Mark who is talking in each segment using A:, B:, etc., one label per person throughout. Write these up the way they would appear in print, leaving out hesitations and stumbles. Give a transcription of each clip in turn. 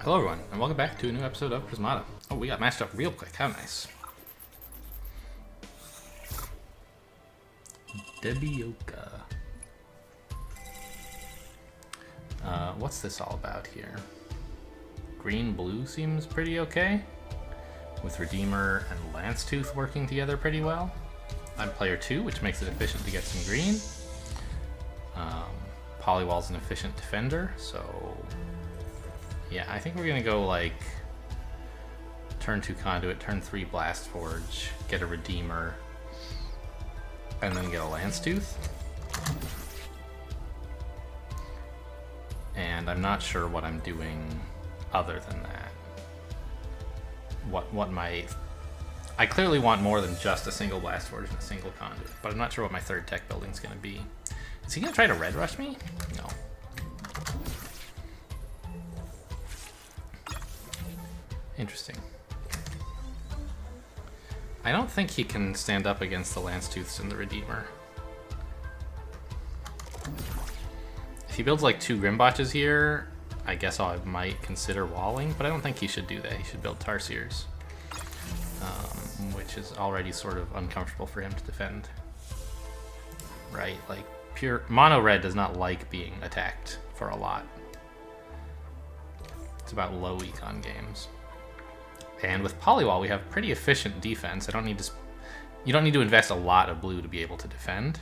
A: Hello everyone, and welcome back to a new episode of Prismata. Oh, we got matched up real quick, how nice. Debioka. What's this all about here? Green-blue seems pretty okay, with Redeemer and Lance-Tooth working together pretty well. I'm player 2, which makes it efficient to get some green. Polywall's an efficient defender, so yeah, I think we're gonna go like turn 2 Conduit, turn 3 Blast Forge, get a Redeemer, and then get a Lance-Tooth. And I'm not sure what I'm doing other than that. I clearly want more than just a single Blast Forge and a single Conduit, but I'm not sure what my third tech building's gonna be. Is he gonna try to red rush me? No. Interesting. I don't think he can stand up against the Lance-Tooths and the Redeemer. If he builds like 2 Grimbotches here, I guess I might consider walling, but I don't think he should do that. He should build Tarsiers, which is already sort of uncomfortable for him to defend. Right? Like, pure mono red does not like being attacked for a lot. It's about low econ games. And with Polywall, we have pretty efficient defense. You don't need to invest a lot of blue to be able to defend.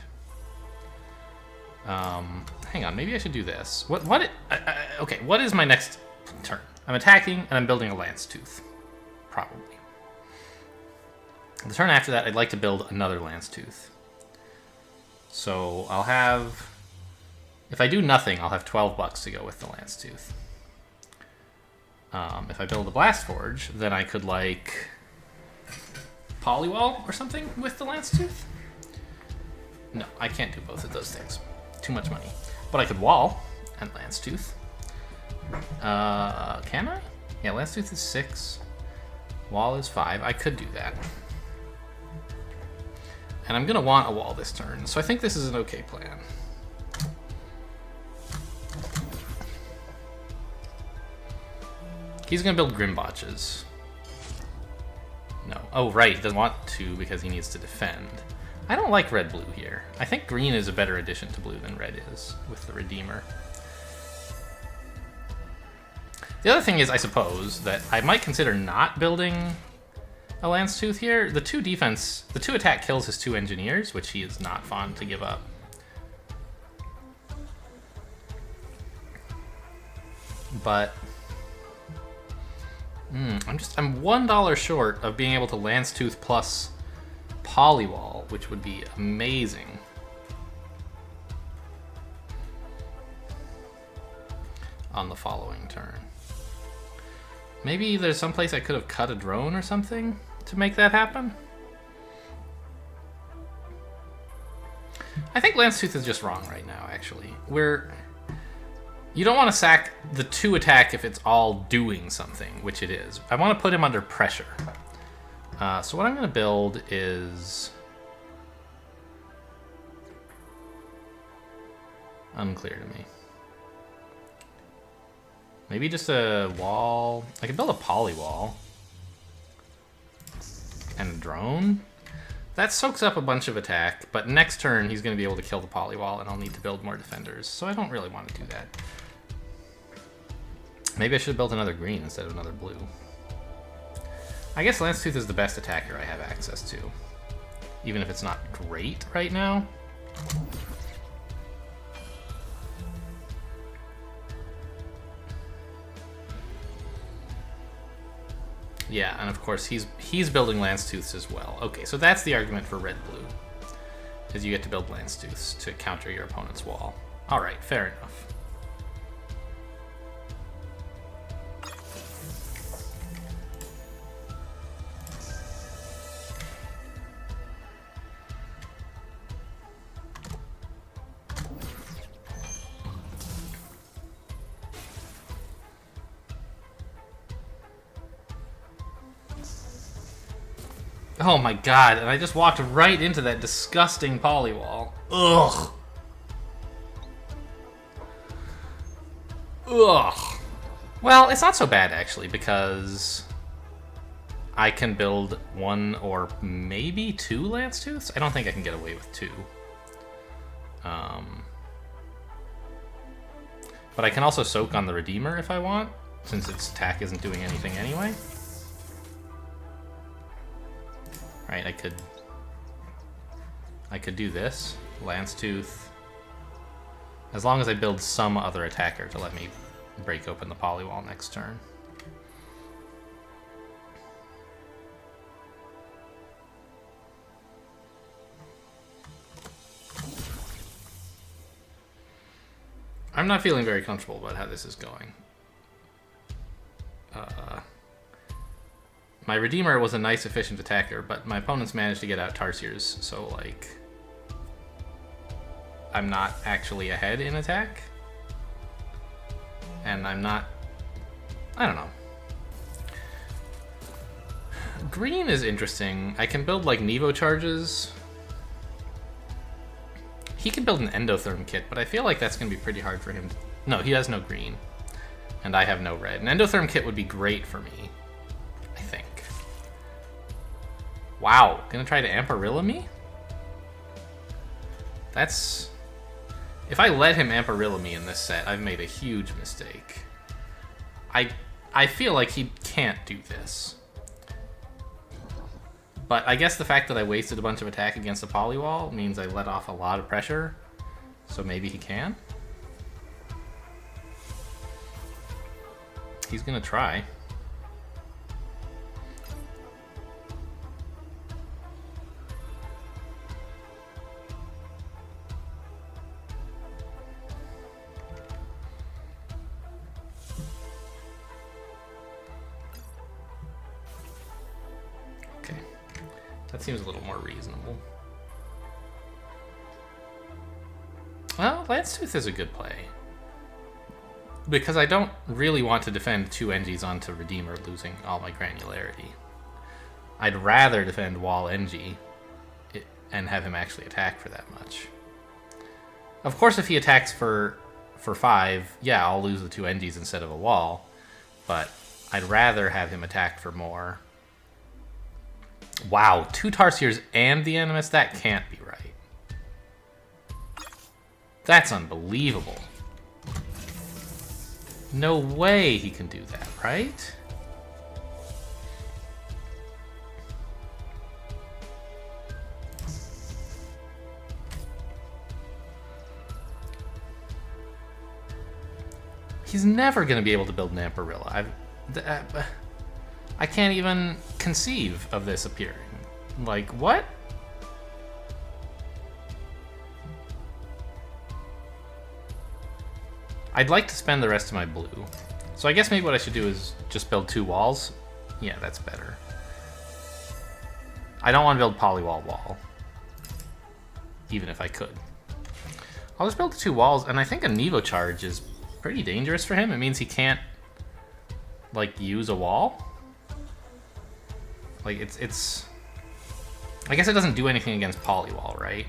A: Hang on, maybe I should do this. Okay, what is my next turn? I'm attacking and I'm building a Lance-Tooth, probably. The turn after that, I'd like to build another Lance-Tooth. So I'll have, if I do nothing, I'll have 12 bucks to go with the Lance-Tooth. If I build a Blast Forge, then I could like Polywall or something with the Lance-Tooth. No, I can't do both of those things. Too much money. But I could wall and Lance-Tooth. Can I? Yeah, Lance-Tooth is 6. Wall is 5. I could do that. And I'm gonna want a wall this turn, so I think this is an okay plan. He's gonna build Grimbotches. No. Oh, right, he doesn't want to because he needs to defend. I don't like red-blue here. I think green is a better addition to blue than red is with the Redeemer. The other thing is, I suppose, that I might consider not building a Lance-Tooth here. The 2 attack kills his 2 engineers, which he is not fond to give up. But I'm $1 short of being able to Lance-Tooth plus Polywall, which would be amazing. On the following turn. Maybe there's some place I could have cut a drone or something to make that happen. I think Lance-Tooth is just wrong right now, actually. You don't want to sack the 2 attack if it's all doing something, which it is. I want to put him under pressure. So what I'm going to build is unclear to me. Maybe just a wall. I could build a Polywall and a drone. That soaks up a bunch of attack, but next turn he's going to be able to kill the Polywall and I'll need to build more defenders, so I don't really want to do that. Maybe I should have built another green instead of another blue. I guess Lance-Tooth is the best attacker I have access to, even if it's not great right now. Yeah, and of course he's building Lance-Tooths as well. Okay, so that's the argument for red-blue, is you get to build Lance-Tooths to counter your opponent's wall. All right, fair enough. Oh my god, and I just walked right into that disgusting Polywall. Ugh. Ugh. Well, it's not so bad actually, because I can build 1 or maybe 2 Lance Tooths. I don't think I can get away with 2. But I can also soak on the Redeemer if I want, since its attack isn't doing anything anyway. Right, I could do this, Lance Tooth, as long as I build some other attacker to let me break open the Polywall next turn. I'm not feeling very comfortable about how this is going. My Redeemer was a nice, efficient attacker, but my opponents managed to get out Tarsiers, so, like, I'm not actually ahead in attack. And I'm not... I don't know. Green is interesting. I can build, like, Nevo charges. He can build an Endotherm kit, but I feel like that's going to be pretty hard for him to... No, he has no green. And I have no red. An Endotherm kit would be great for me, I think. Wow, gonna try to Amparilla me? That's... If I let him Amparilla me in this set, I've made a huge mistake. I feel like he can't do this. But I guess the fact that I wasted a bunch of attack against a Polywall means I let off a lot of pressure. So maybe he can? He's gonna try. Okay, that seems a little more reasonable. Well, Lance Tooth is a good play. Because I don't really want to defend 2 Engies onto Redeemer, losing all my granularity. I'd rather defend Wall Engie and have him actually attack for that much. Of course, if he attacks for 5, yeah, I'll lose the 2 Engies instead of a wall. But I'd rather have him attack for more. Wow, 2 Tarsiers and the Animus? That can't be right. That's unbelievable. No way he can do that, right? He's never going to be able to build an Amparilla. I can't even conceive of this appearing. Like, what? I'd like to spend the rest of my blue. So I guess maybe what I should do is just build 2 walls. Yeah, that's better. I don't want to build Polywall wall. Even if I could. I'll just build the 2 walls, and I think a Nevo charge is pretty dangerous for him. It means he can't, like, use a wall. Like, it's... I guess it doesn't do anything against Polywall, right?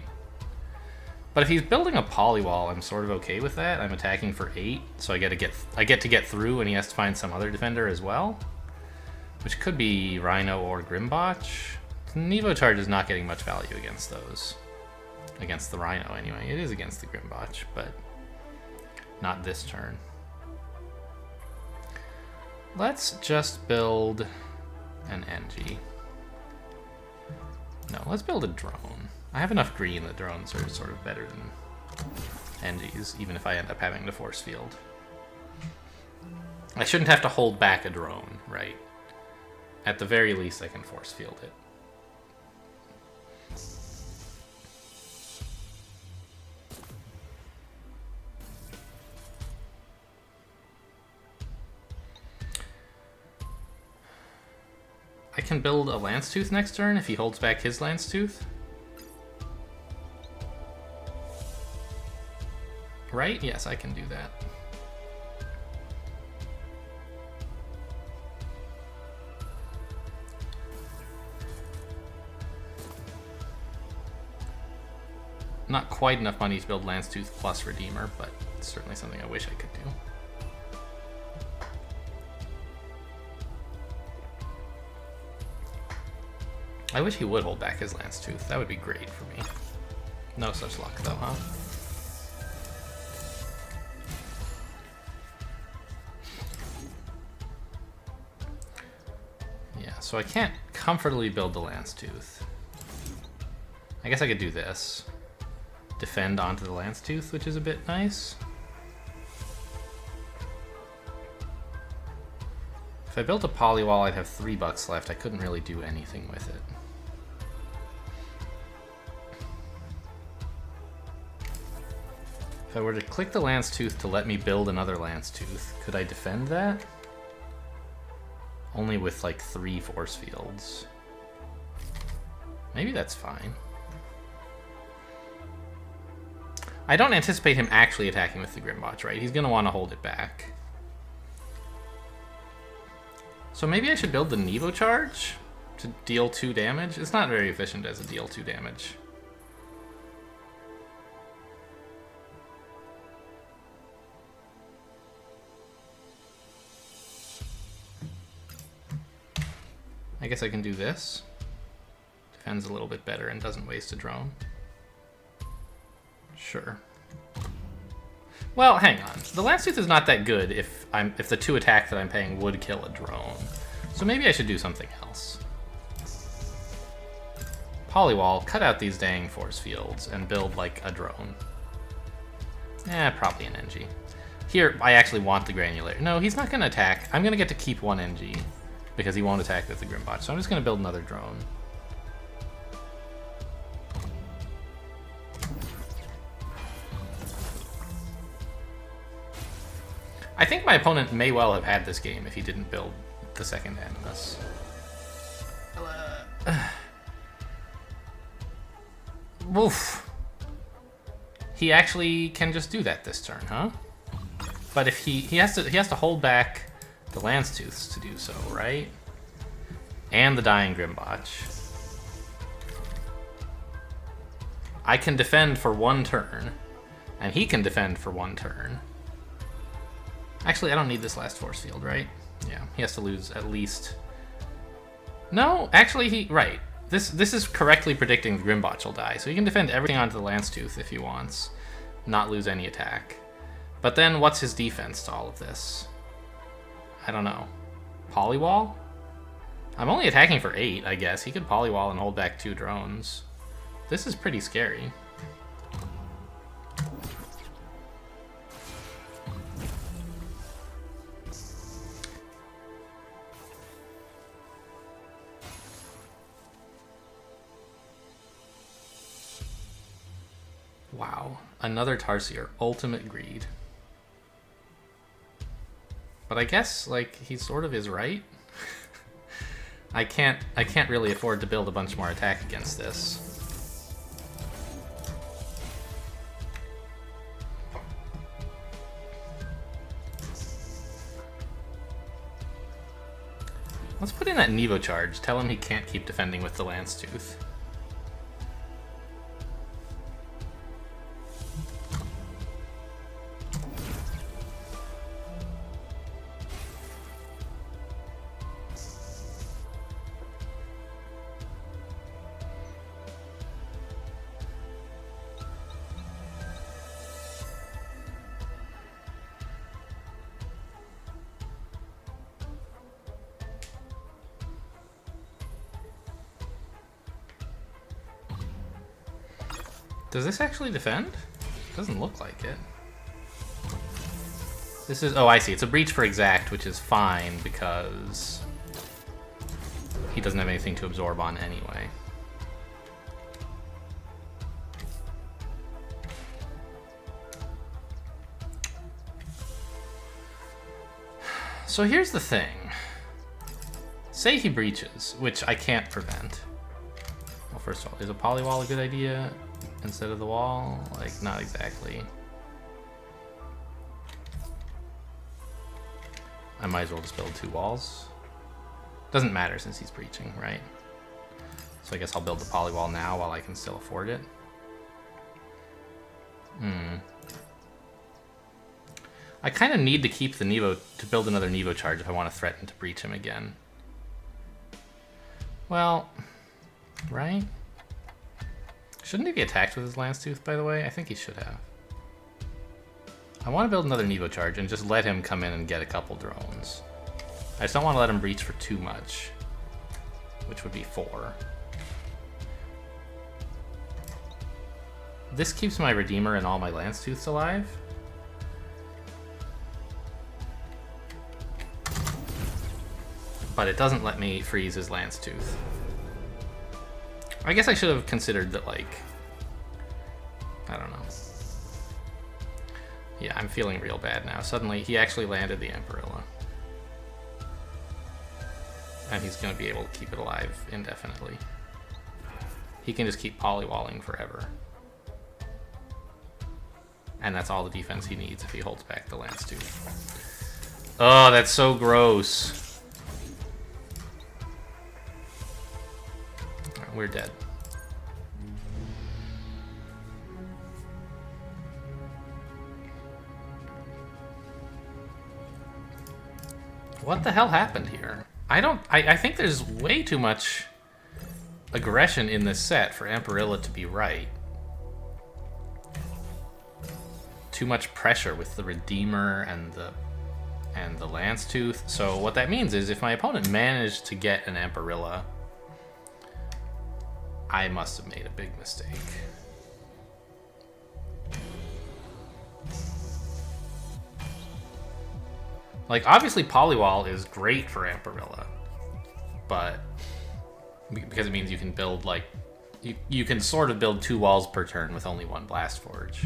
A: But if he's building a Polywall, I'm sort of okay with that. I'm attacking for 8, so I get to get through, and he has to find some other defender as well, which could be Rhino or Grimbotch. Nevo charge is not getting much value against those, against the Rhino anyway. It is against the Grimbotch, but not this turn. Let's just build an Engie. No, let's build a drone. I have enough green that drones are sort of better than Engies, even if I end up having to force field. I shouldn't have to hold back a drone, right? At the very least, I can force field it. I can build a Lance Tooth next turn if he holds back his Lance Tooth. Right? Yes, I can do that. Not quite enough money to build Lance Tooth plus Redeemer, but it's certainly something I wish I could do. I wish he would hold back his Lance Tooth. That would be great for me. No such luck, though, huh? Yeah, so I can't comfortably build the Lance Tooth. I guess I could do this. Defend onto the Lance Tooth, which is a bit nice. If I built a Polywall, I'd have $3 left. I couldn't really do anything with it. If I were to click the Lance Tooth to let me build another Lance Tooth, could I defend that? Only with like 3 force fields. Maybe that's fine. I don't anticipate him actually attacking with the Grimbotch, right? He's going to want to hold it back. So maybe I should build the Nevo Charge to deal 2 damage? It's not very efficient as a deal 2 damage. I guess I can do this. Defends a little bit better and doesn't waste a drone. Sure. Well, hang on. The Lance Tooth is not that good if the 2 attack that I'm paying would kill a drone. So maybe I should do something else. Polywall, cut out these dang force fields and build like a drone. Probably an NG. Here, I actually want the Granulator. No, he's not going to attack. I'm going to get to keep 1 NG because he won't attack with the Grimbotch. So I'm just going to build another drone. I think my opponent may well have had this game if he didn't build the second Animus. Woof. He actually can just do that this turn, huh? But if he has to hold back the Lance Tooths to do so, right? And the Dying Grimbotch. I can defend for 1 turn, and he can defend for 1 turn. Actually, I don't need this last force field, right? Yeah, he has to lose at least... No, actually, right. This is correctly predicting the Grimbotch will die, so he can defend everything onto the Lance Tooth if he wants, not lose any attack. But then, what's his defense to all of this? I don't know. Polywall? I'm only attacking for 8, I guess. He could Polywall and hold back 2 drones. This is pretty scary. Wow, another Tarsier, ultimate greed. But I guess, like, he sort of is right. I can't really afford to build a bunch more attack against this. Let's put in that Nevo Charge. Tell him he can't keep defending with the Lance Tooth. Does this actually defend? Doesn't look like it. This is... Oh, I see. It's a breach for exact, which is fine because he doesn't have anything to absorb on anyway. So here's the thing. Say he breaches, which I can't prevent. Well, first of all, is a Polywall a good idea instead of the wall? Like, not exactly. I might as well just build 2 walls. Doesn't matter since he's breaching, right? So I guess I'll build the Polywall now while I can still afford it. I kind of need to keep the Nevo to build another Nevo Charge if I want to threaten to breach him again. Well, right? Shouldn't he be attacked with his Lance Tooth, by the way? I think he should have. I want to build another Nevo Charge and just let him come in and get a couple drones. I just don't want to let him reach for too much, which would be 4. This keeps my Redeemer and all my Lance Tooths alive. But it doesn't let me freeze his Lance Tooth. I guess I should have considered that, like, I don't know. Yeah, I'm feeling real bad now. Suddenly, he actually landed the Emperilla. And he's going to be able to keep it alive indefinitely. He can just keep polywalling forever. And that's all the defense he needs if he holds back the Lance Tooth. Oh, that's so gross. We're dead. What the hell happened here? I think there's way too much aggression in this set for Emperilla to be right. Too much pressure with the Redeemer and the Lance Tooth. So what that means is if my opponent managed to get an Emperilla, I must have made a big mistake. Like, obviously Polywall is great for Emperilla, but because it means you can build, like, you can sort of build 2 walls per turn with only 1 Blast Forge.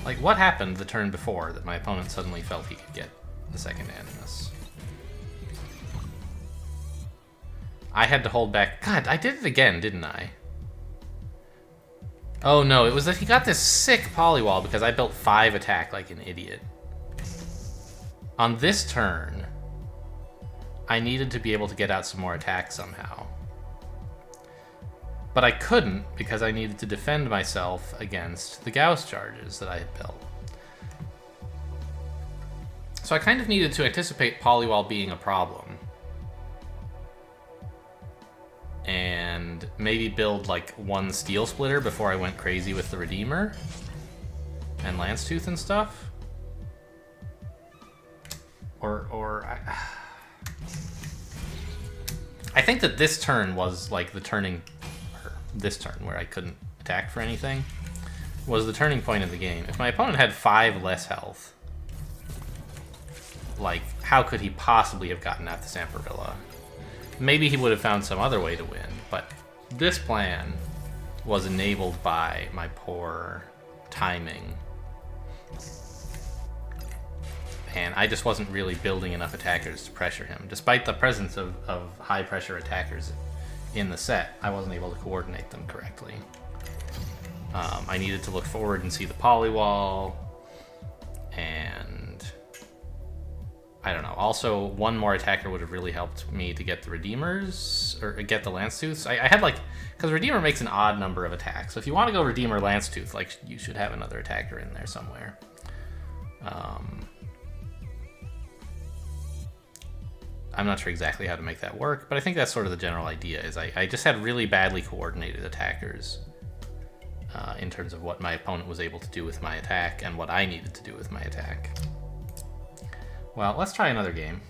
A: Like, what happened the turn before that my opponent suddenly felt he could get the second Animus? I had to hold back. God, I did it again, didn't I? Oh no, it was that he got this sick polywall because I built 5 attack like an idiot. On this turn, I needed to be able to get out some more attack somehow. But I couldn't because I needed to defend myself against the Gauss charges that I had built. So I kind of needed to anticipate polywall being a problem. And maybe build like 1 Steel Splitter before I went crazy with the Redeemer and Lance Tooth and stuff. I think that this turn was like the turning, or this turn where I couldn't attack for anything, was the turning point of the game. If my opponent had 5 less health, like, how could he possibly have gotten at this Emperilla? Maybe he would have found some other way to win, but this plan was enabled by my poor timing. And I just wasn't really building enough attackers to pressure him. Despite the presence of high pressure attackers in the set, I wasn't able to coordinate them correctly. I needed to look forward and see the polywall, and I don't know. Also, 1 more attacker would have really helped me to get the Redeemers, or get the Lance Tooths. I had like, because Redeemer makes an odd number of attacks. So if you want to go Redeemer Lance Tooth, like, you should have another attacker in there somewhere. I'm not sure exactly how to make that work, but I think that's sort of the general idea, is I just had really badly coordinated attackers in terms of what my opponent was able to do with my attack and what I needed to do with my attack. Well, let's try another game.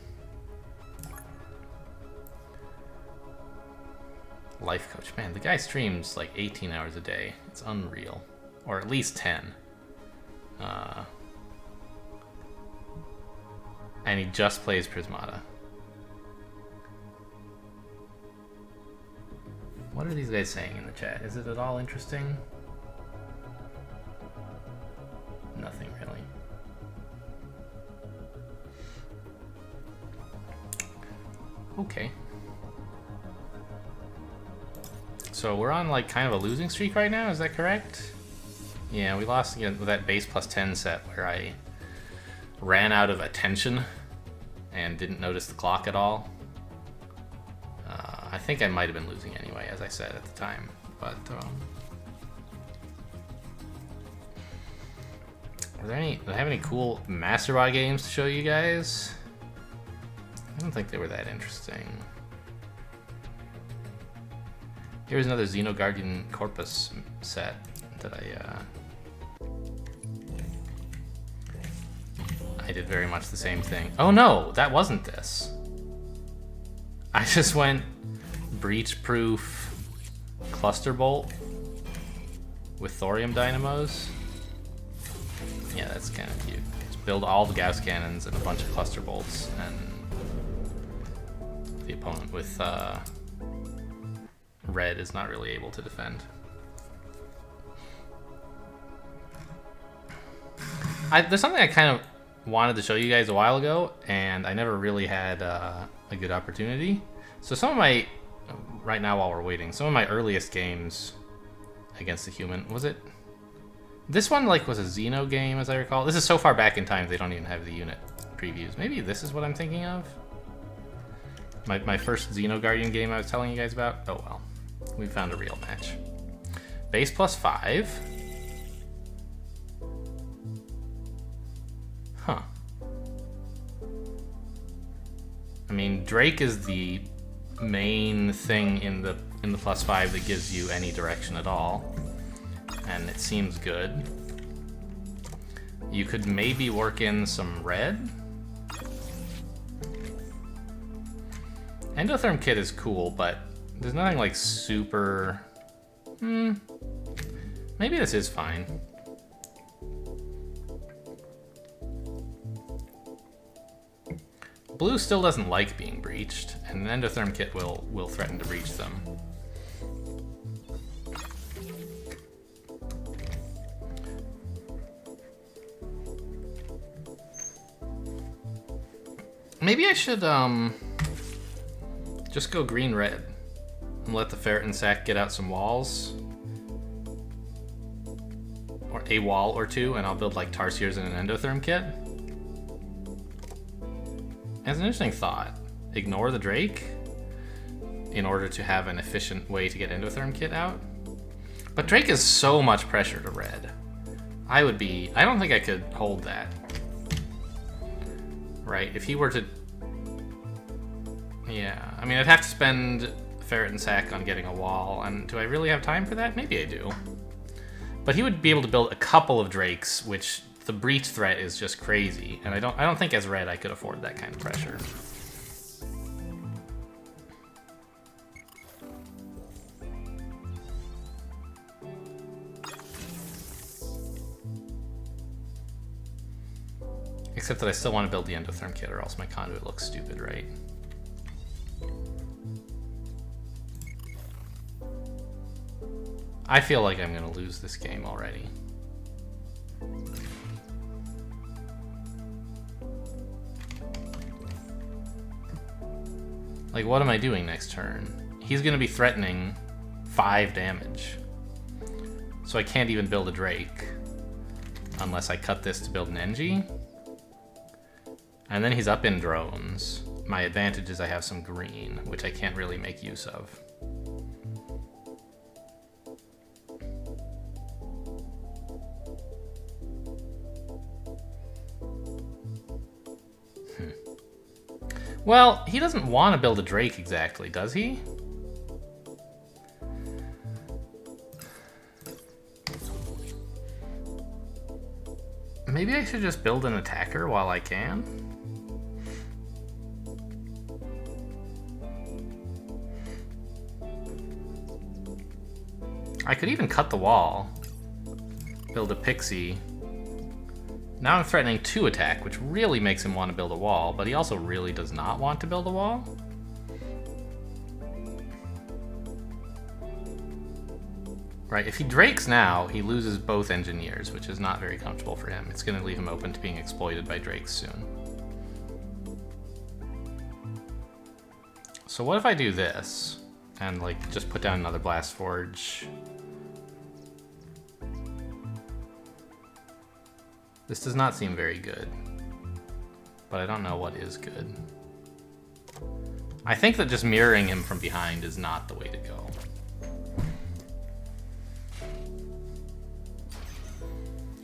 A: Life Coach. Man, the guy streams like 18 hours a day. It's unreal. Or at least 10. And he just plays Prismata. What are these guys saying in the chat? Is it at all interesting? Nothing really. Okay. So we're on like kind of a losing streak right now, is that correct? Yeah, we lost again with that base plus 10 set where I ran out of attention and didn't notice the clock at all. I think I might have been losing anyway, as I said at the time, but do I have any cool Master Bot games to show you guys? don't think they were that interesting. Here's another Xenoguardian Corpus set that I did very much the same thing. Oh no, that wasn't this. I just went breach-proof cluster bolt with thorium dynamos. Yeah, that's kind of cute. Just build all the Gauss cannons and a bunch of cluster bolts, and the opponent with red is not really able to defend. There's something I kind of wanted to show you guys a while ago, and I never really had a good opportunity. So some of my, right now while we're waiting, some of my earliest games against the human, was it? This one like was a Xeno game, as I recall. This is so far back in time they don't even have the unit previews. Maybe this is what I'm thinking of? My first Xenoguardian game I was telling you guys about? Oh well, we found a real match. Base +5. Huh. I mean, Drake is the main thing in the +5 that gives you any direction at all, and it seems good. You could maybe work in some red. Endotherm kit is cool, but there's nothing like super. Maybe this is fine. Blue still doesn't like being breached, and an endotherm kit will threaten to breach them. Maybe I should just go green-red and let the ferret and sack get out some walls, or a wall or two, and I'll build like Tarsiers and an endotherm kit. As an interesting thought, ignore the Drake in order to have an efficient way to get endotherm kit out. But Drake is so much pressure to red. I don't think I could hold that. Right, if he were to... Yeah, I mean, I'd have to spend ferret and sack on getting a wall, and do I really have time for that? Maybe I do. But he would be able to build a couple of Drakes, which the breach threat is just crazy, and I don't think as red I could afford that kind of pressure. Except that I still want to build the endotherm kit, or else my conduit looks stupid, right? I feel like I'm gonna lose this game already. Like, what am I doing next turn? He's gonna be threatening 5 damage. So I can't even build a Drake unless I cut this to build an Engie. And then he's up in drones. My advantage is I have some green, which I can't really make use of. Well, he doesn't want to build a Drake exactly, does he? Maybe I should just build an attacker while I can. I could even cut the wall, build a pixie. Now I'm threatening 2 attack, which really makes him want to build a wall, but he also really does not want to build a wall. Right, if he Drakes now, he loses both engineers, which is not very comfortable for him. It's going to leave him open to being exploited by Drakes soon. So what if I do this, and like just put down another Blast Forge? This does not seem very good, but I don't know what is good. I think that just mirroring him from behind is not the way to go.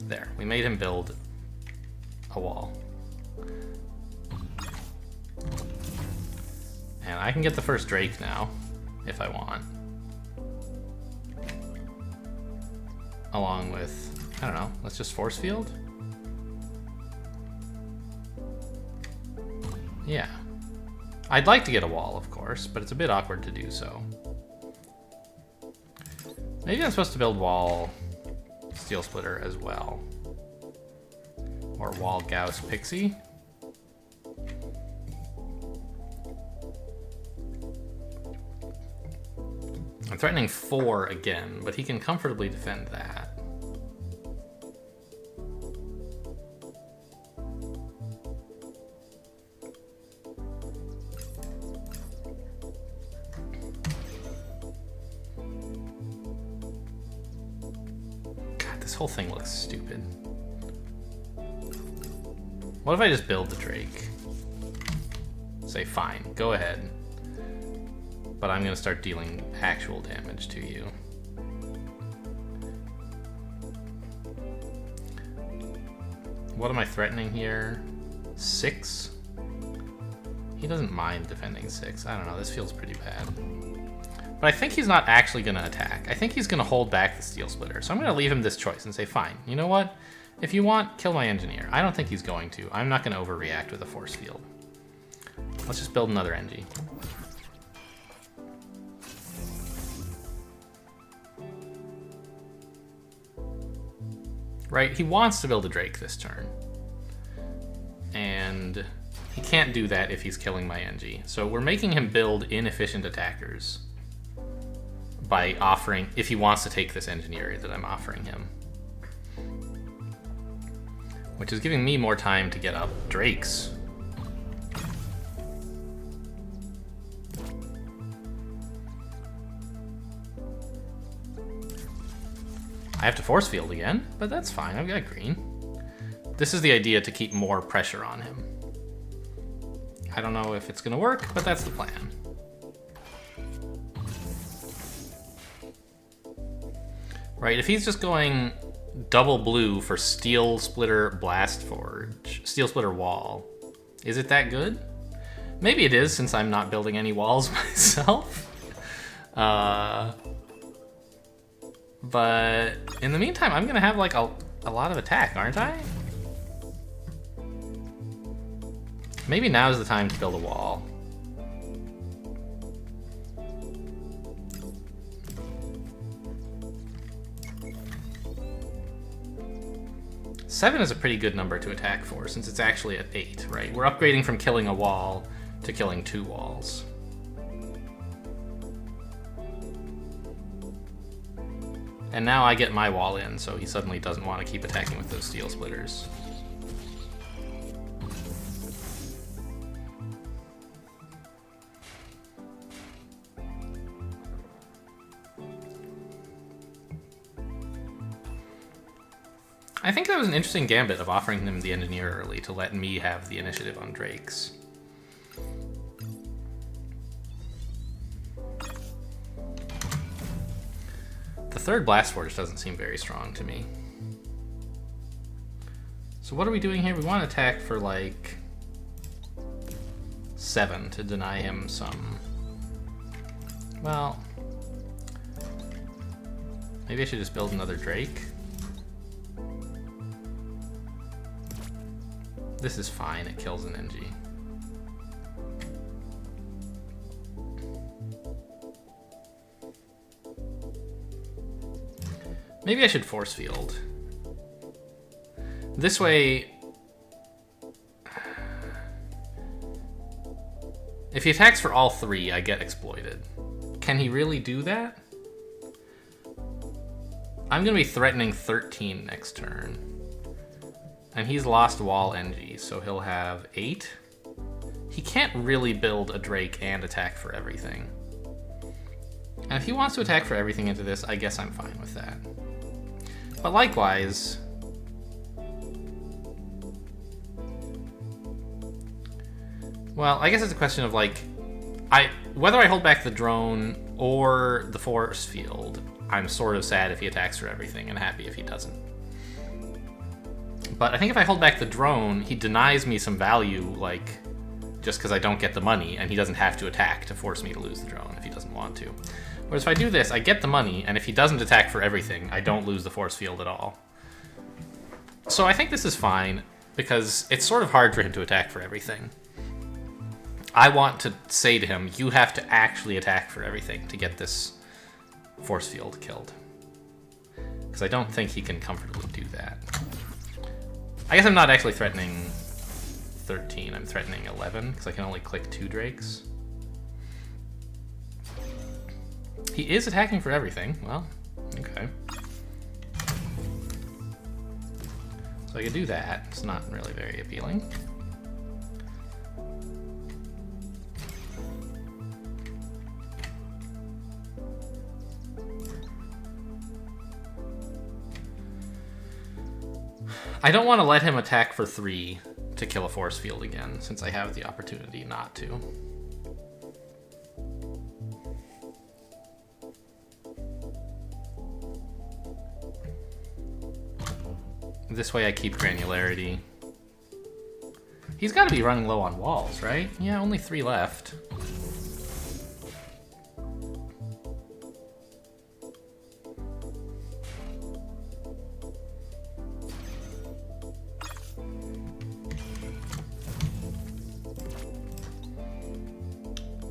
A: There, we made him build a wall. And I can get the first Drake now, if I want. Along with, I don't know, let's just force field? Yeah. I'd like to get a wall, of course, but it's a bit awkward to do so. Maybe I'm supposed to build wall Steel Splitter as well. Or wall Gauss Pixie. I'm threatening 4 again, but he can comfortably defend that. God, this whole thing looks stupid. What if I just build the Drake? Say, fine, go ahead. But I'm gonna start dealing actual damage to you. What am I threatening here? 6? He doesn't mind defending 6. I don't know, this feels pretty bad. But I think he's not actually gonna attack. I think he's gonna hold back the Steel Splitter. So I'm gonna leave him this choice and say, fine, you know what? If you want, kill my engineer. I don't think he's going to. I'm not gonna overreact with a force field. Let's just build another Engie. Right, he wants to build a Drake this turn. And he can't do that if he's killing my Engie. So we're making him build inefficient attackers by offering, if he wants to take this engineer that I'm offering him. Which is giving me more time to get up Drakes. I have to force field again, but that's fine, I've got green. This is the idea, to keep more pressure on him. I don't know if it's gonna work, but that's the plan. Right, if he's just going double blue for Steel Splitter Blast Forge, Steel Splitter Wall, is it that good? Maybe it is, since I'm not building any walls myself. But in the meantime, I'm gonna have like a lot of attack, aren't I? Maybe now's the time to build a wall. Seven is a pretty good number to attack for, since it's actually at 8, right? We're upgrading from killing a wall to killing 2 walls. And now I get my wall in, so he suddenly doesn't want to keep attacking with those Steel Splitters. I think that was an interesting gambit of offering him the engineer early to let me have the initiative on Drakes. The third Blast Forge doesn't seem very strong to me. So what are we doing here? We want to attack for like 7 to deny him some... Well... Maybe I should just build another Drake. This is fine, it kills an NG. Maybe I should force field. This way, if he attacks for all 3, I get exploited. Can he really do that? I'm gonna be threatening 13 next turn. And he's lost wall NG, so he'll have 8. He can't really build a Drake and attack for everything. And if he wants to attack for everything into this, I guess I'm fine with that. But likewise, well, I guess it's a question of like, whether I hold back the drone or the force field, I'm sort of sad if he attacks for everything and happy if he doesn't. But I think if I hold back the drone, he denies me some value, like just because I don't get the money, and he doesn't have to attack to force me to lose the drone if he doesn't want to. Whereas if I do this, I get the money, and if he doesn't attack for everything, I don't lose the force field at all. So I think this is fine, because it's sort of hard for him to attack for everything. I want to say to him, you have to actually attack for everything to get this force field killed. Because I don't think he can comfortably do that. I guess I'm not actually threatening 13, I'm threatening 11, because I can only click 2 Drakes. He is attacking for everything. Well, okay. So I could do that. It's not really very appealing. I don't want to let him attack for 3 to kill a force field again, since I have the opportunity not to. This way I keep granularity. He's got to be running low on walls, right? Yeah, only 3 left.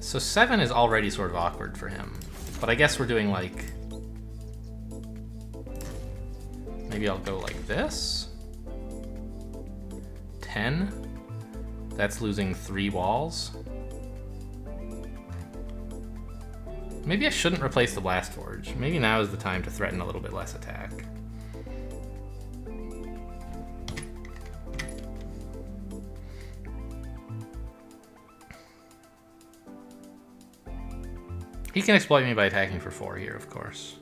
A: So 7 is already sort of awkward for him, but I guess we're doing like, maybe I'll go like this. 10, that's losing 3 walls. Maybe I shouldn't replace the Blast Forge. Maybe now is the time to threaten a little bit less attack. He can exploit me by attacking for 4 here, of course.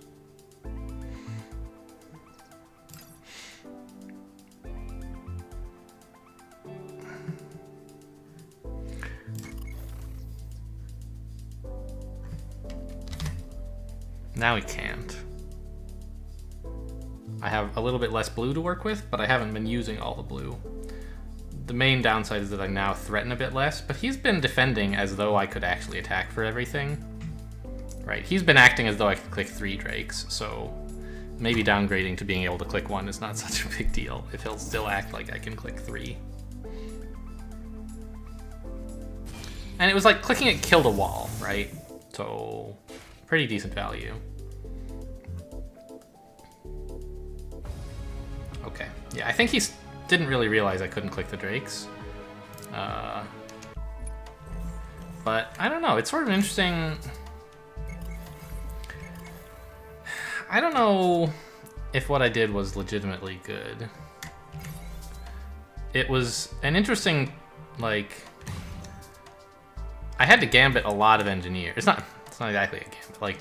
A: Now he can't. I have a little bit less blue to work with, but I haven't been using all the blue. The main downside is that I now threaten a bit less, but he's been defending as though I could actually attack for everything. Right, he's been acting as though I could click 3 Drakes, so maybe downgrading to being able to click 1 is not such a big deal if he'll still act like I can click 3. And it was like clicking it killed a wall, right? So, pretty decent value. Okay, yeah, I think he didn't really realize I couldn't click the Drakes. But I don't know, it's sort of an interesting... I don't know if what I did was legitimately good. It was an interesting, like... I had to gambit a lot of engineers. It's not exactly a gambit. Like,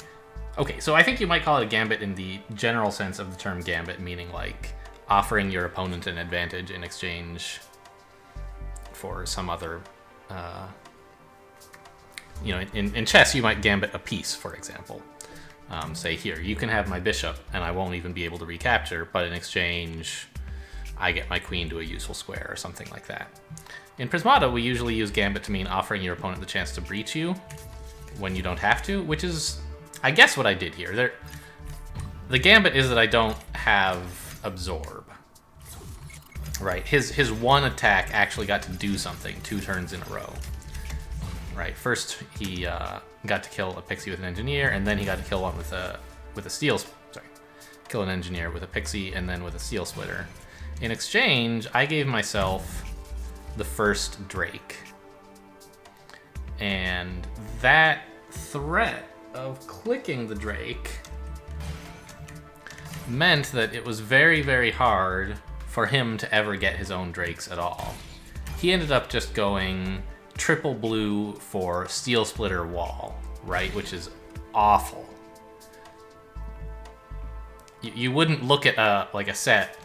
A: okay, so I think you might call it a gambit in the general sense of the term gambit, meaning like offering your opponent an advantage in exchange for some other... you know, in chess, you might gambit a piece, for example. Say, here, you can have my bishop, and I won't even be able to recapture, but in exchange, I get my queen to a useful square, or something like that. In Prismata, we usually use gambit to mean offering your opponent the chance to breach you when you don't have to, which is, I guess, what I did here. The gambit is that I don't have absorb. Right, his one attack actually got to do something 2 turns in a row. Right, first he got to kill a pixie with an engineer, and then he got to kill one with a steel. Sorry, kill an engineer with a pixie, and then with a steel splitter. In exchange, I gave myself the first Drake, and that threat of clicking the Drake meant that it was very, very hard for him to ever get his own Drakes at all. He ended up just going triple blue for steel splitter wall, right? Which is awful. You wouldn't look at like a set,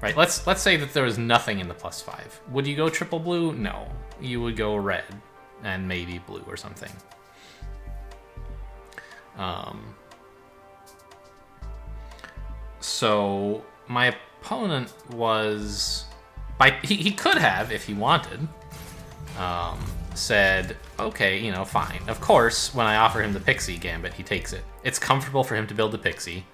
A: right? Let's say that there was nothing in the +5. Would you go triple blue? No. You would go red and maybe blue or something. So my opponent was, he could have, if he wanted, said, okay, you know, fine. Of course, when I offer him the Pixie Gambit, he takes it. It's comfortable for him to build the Pixie.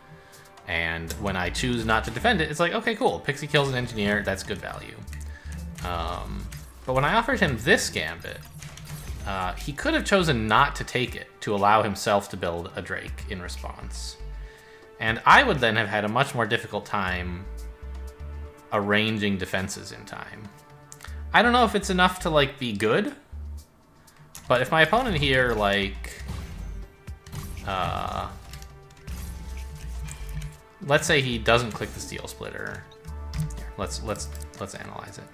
A: And when I choose not to defend it, it's like, okay, cool. Pixie kills an engineer. That's good value. But when I offered him this Gambit, he could have chosen not to take it to allow himself to build a Drake in response. And I would then have had a much more difficult time arranging defenses in time. I don't know if it's enough to, like, be good, but if my opponent here, like, let's say he doesn't click the Steel Splitter. Here, let's analyze it.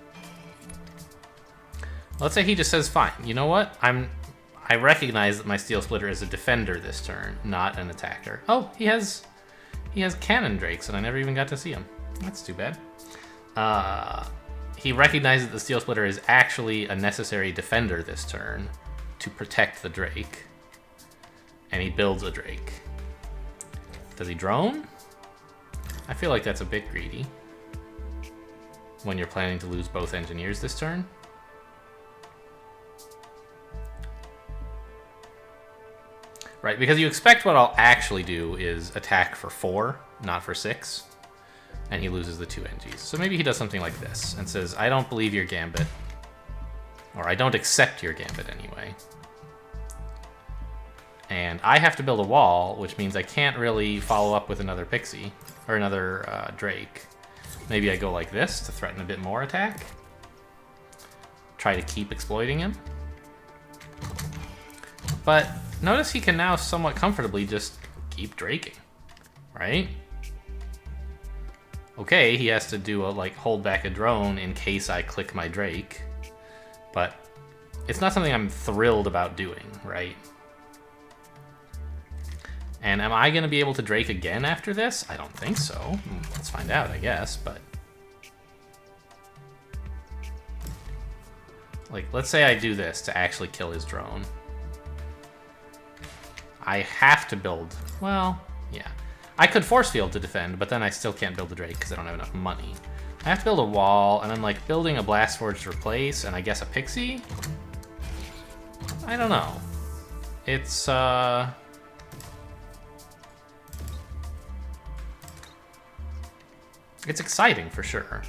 A: Let's say he just says, fine, you know what? I recognize that my Steel Splitter is a defender this turn, not an attacker. Oh, he has Cannon Drakes, and I never even got to see him. That's too bad. He recognizes that the Steel Splitter is actually a necessary defender this turn to protect the Drake. And he builds a Drake. Does he drone? I feel like that's a bit greedy when you're planning to lose both engineers this turn. Right, because you expect what I'll actually do is attack for 4, not for 6. And he loses the 2 NGs. So maybe he does something like this and says, I don't believe your Gambit. Or I don't accept your Gambit anyway. And I have to build a wall, which means I can't really follow up with another Pixie. Or another Drake. Maybe I go like this to threaten a bit more attack. Try to keep exploiting him. But notice he can now somewhat comfortably just keep draking, right? Okay, he has to do a, like, hold back a drone in case I click my Drake. But it's not something I'm thrilled about doing, right? And am I going to be able to Drake again after this? I don't think so. Let's find out, I guess, but... like, let's say I do this to actually kill his drone. I have to build... well, yeah. I could force field to defend, but then I still can't build the Drake because I don't have enough money. I have to build a wall, and I'm like building a Blast Forge to replace, and I guess a Pixie? I don't know. It's, it's exciting, for sure.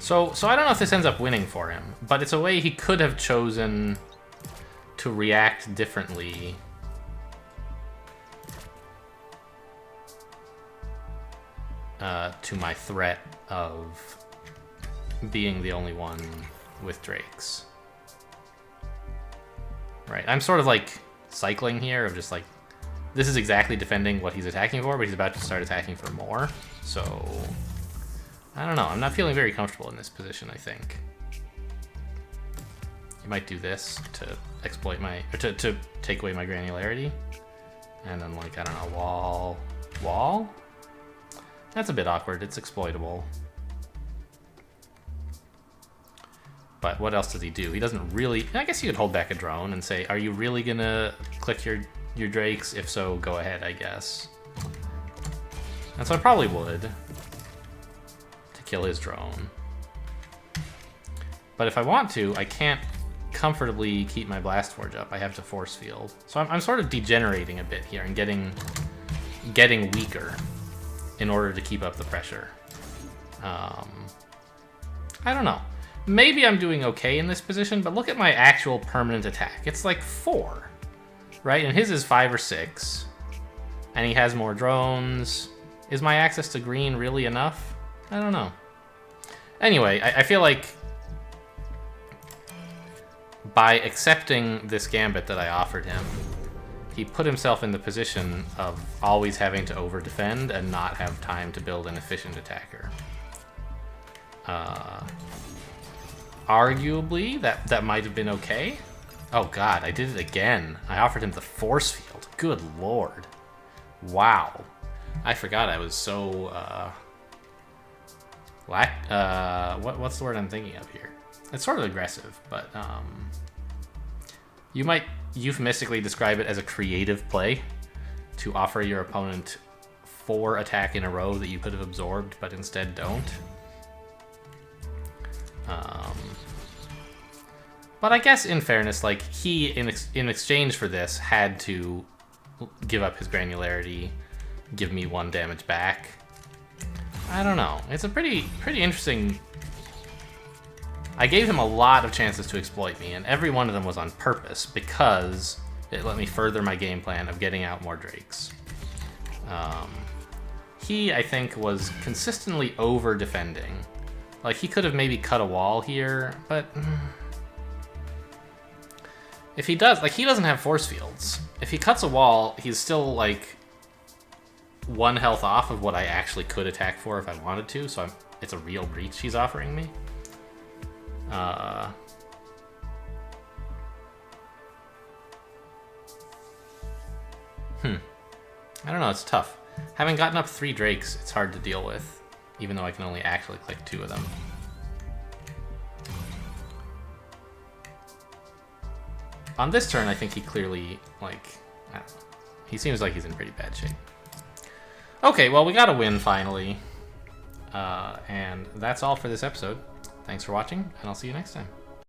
A: So I don't know if this ends up winning for him, but it's a way he could have chosen to react differently. To my threat of being the only one with Drakes. Right, I'm sort of like cycling here of just like, this is exactly defending what he's attacking for, but he's about to start attacking for more, so... I don't know, I'm not feeling very comfortable in this position, I think. You might do this to exploit my, or to take away my granularity. And then, like, I don't know, wall? That's a bit awkward, it's exploitable. But what else does he do? He doesn't really, I guess you could hold back a drone and say, are you really gonna click your Drakes? If so, go ahead, I guess. And so I probably would. Kill his drone. But if I want to, I can't comfortably keep my Blast Forge up. I have to force field. So I'm sort of degenerating a bit here and getting weaker in order to keep up the pressure. I don't know. Maybe I'm doing okay in this position, but look at my actual permanent attack. It's like 4, right? And his is 5 or 6. And he has more drones. Is my access to green really enough? I don't know. Anyway, I feel like by accepting this Gambit that I offered him, he put himself in the position of always having to over-defend and not have time to build an efficient attacker. Arguably, that might have been okay. Oh god, I did it again. I offered him the force field. Good lord. Wow. I forgot I was so... what's the word I'm thinking of here? It's sort of aggressive, but you might euphemistically describe it as a creative play to offer your opponent 4 attack in a row that you could have absorbed, but instead don't. But I guess in fairness, like, he, in exchange for this, had to give up his granularity, give me 1 damage back. I don't know. It's a pretty interesting... I gave him a lot of chances to exploit me, and every one of them was on purpose, because it let me further my game plan of getting out more Drakes. He, I think, was consistently over-defending. Like, he could have maybe cut a wall here, but... If he does, like, he doesn't have force fields. If he cuts a wall, he's still, like, 1 health off of what I actually could attack for if I wanted to, so it's a real breach he's offering me. I don't know, it's tough. Having gotten up 3 Drakes, it's hard to deal with, even though I can only actually click 2 of them. On this turn, I think he clearly, like, I don't know. He seems like he's in pretty bad shape. Okay, well, we got a win finally. And that's all for this episode. Thanks for watching, and I'll see you next time.